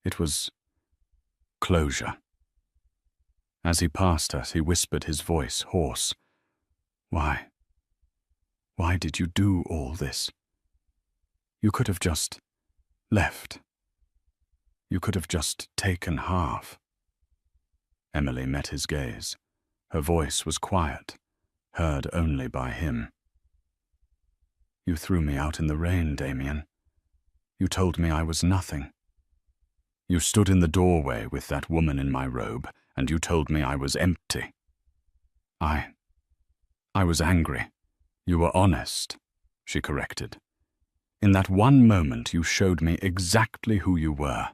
It was closure. As he passed her, he whispered, his voice hoarse. Why did you do all this? You could have just left. You could have just taken half. Emily met his gaze. Her voice was quiet, heard only by him. You threw me out in the rain, Damien. You told me I was nothing. You stood in the doorway with that woman in my robe, and you told me I was empty. I was angry. You were honest, she corrected. In that one moment you showed me exactly who you were.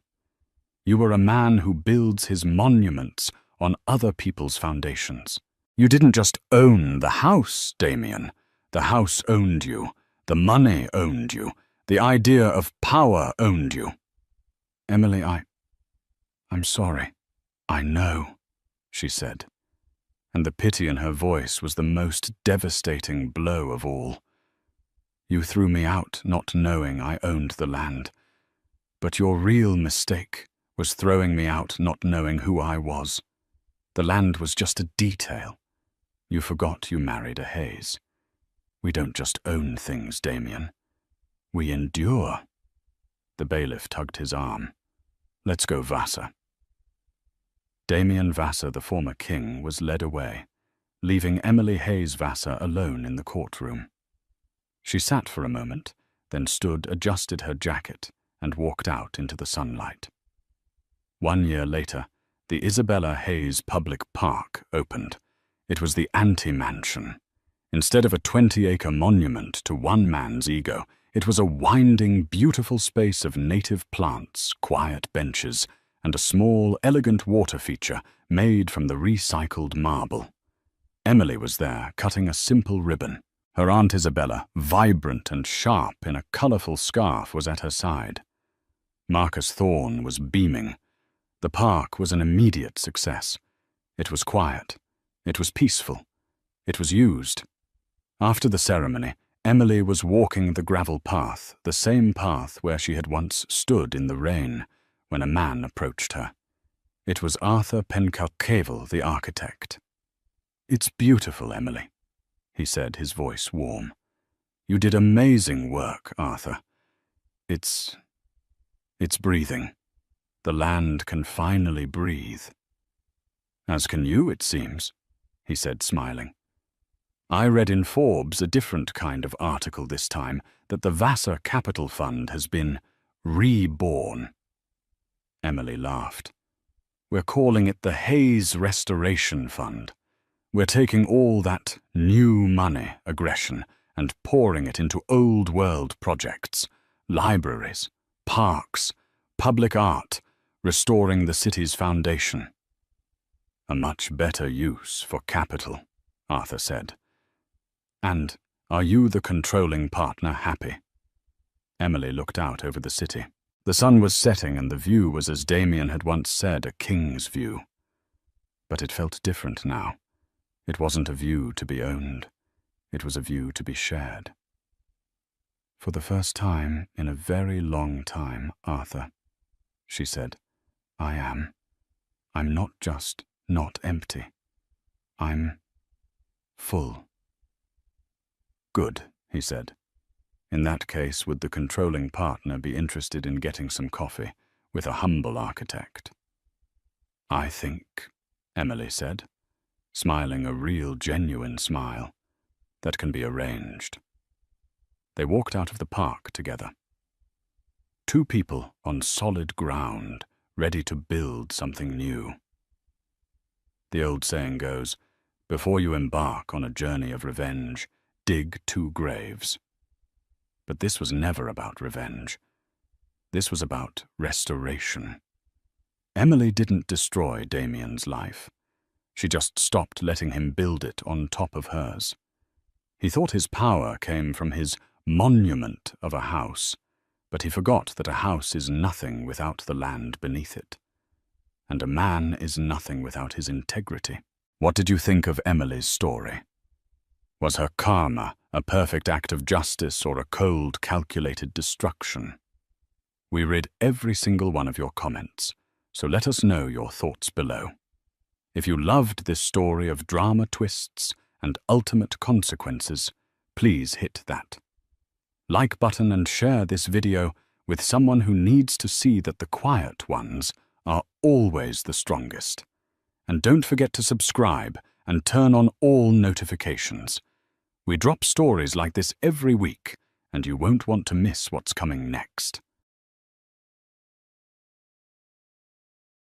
You were a man who builds his monuments on other people's foundations. You didn't just own the house, Damien. The house owned you. The money owned you. The idea of power owned you. Emily, I'm sorry. I know, she said. And the pity in her voice was the most devastating blow of all. You threw me out not knowing I owned the land. But your real mistake was throwing me out not knowing who I was. The land was just a detail. You forgot you married a Hayes. We don't just own things, Damien. We endure. The bailiff tugged his arm. Let's go, Vassar. Damien Vassar, the former king, was led away, leaving Emily Hayes Vassar alone in the courtroom. She sat for a moment, then stood, adjusted her jacket, and walked out into the sunlight. 1 year later, the Isabella Hayes Public Park opened. It was the anti-mansion. Instead of a 20-acre monument to one man's ego, it was a winding, beautiful space of native plants, quiet benches, and a small, elegant water feature made from the recycled marble. Emily was there, cutting a simple ribbon. Her Aunt Isabella, vibrant and sharp in a colourful scarf, was at her side. Marcus Thorne was beaming. The park was an immediate success. It was quiet. It was peaceful. It was used. After the ceremony, Emily was walking the gravel path, the same path where she had once stood in the rain, when a man approached her. It was Arthur Pencuckeval, the architect. "It's beautiful, Emily," he said, his voice warm. "You did amazing work, Arthur. It's breathing. The land can finally breathe." "As can you, it seems," he said, smiling. "I read in Forbes a different kind of article this time, that the Vassar Capital Fund has been reborn." Emily laughed. "We're calling it the Hayes Restoration Fund. We're taking all that new money aggression and pouring it into old-world projects, libraries, parks, public art, restoring the city's foundation." "A much better use for capital," Arthur said. "And are you, the controlling partner, happy?" Emily looked out over the city. The sun was setting and the view was, as Damien had once said, a king's view. But it felt different now. It wasn't a view to be owned. It was a view to be shared. "For the first time in a very long time, Arthur," she said, I'm not just not empty. I'm full." "Good," he said. "In that case, would the controlling partner be interested in getting some coffee with a humble architect?" "I think," Emily said, smiling a real, genuine smile, "that can be arranged." They walked out of the park together. Two people on solid ground, ready to build something new. The old saying goes, before you embark on a journey of revenge, dig 2 graves. But this was never about revenge. This was about restoration. Emily didn't destroy Damien's life. She just stopped letting him build it on top of hers. He thought his power came from his monument of a house, but he forgot that a house is nothing without the land beneath it. And a man is nothing without his integrity. What did you think of Emily's story? Was her karma a perfect act of justice or a cold, calculated destruction? We read every single one of your comments, so let us know your thoughts below. If you loved this story of drama twists and ultimate consequences, please hit that like button and share this video with someone who needs to see that the quiet ones are always the strongest. And don't forget to subscribe and turn on all notifications. We drop stories like this every week, and you won't want to miss what's coming next.